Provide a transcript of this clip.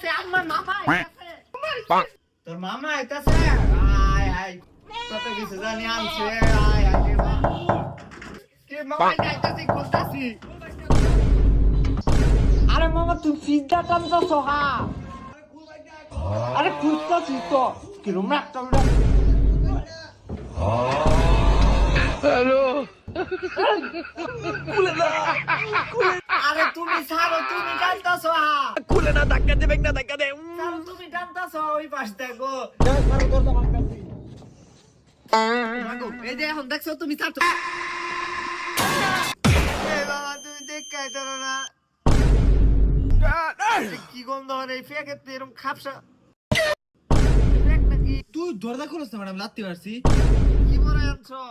আইতাছে আমার মামা আইতাছে তোর মামা আইতাছে আয় আয় কত কিছু জানি আনছে আয় আয় কে মামা আইতাছে কোথাছি আরে মামা তুই সিদ্ধা টানতেছ হা আরে খুঁজতেছিস তো কিরম একটা আরে তুমি ছাড়ো তুমি জানতাছো হা খুলে না ধাক্কা দেবে না ধাক্কা দে ছাড়ো তুমি জানতাছো ওই পাশ দেখো এই যে এখন দেখছো তুমি ছাড়ছো এই বাবা তুমি দেখাই ধরো না কি গন্ধ হয় এই ফেকে এরকম খাপসা ফেক নাকি তুই দরজা খুলছ না ম্যাডাম লাত্তি মারছি কি বলে আনছো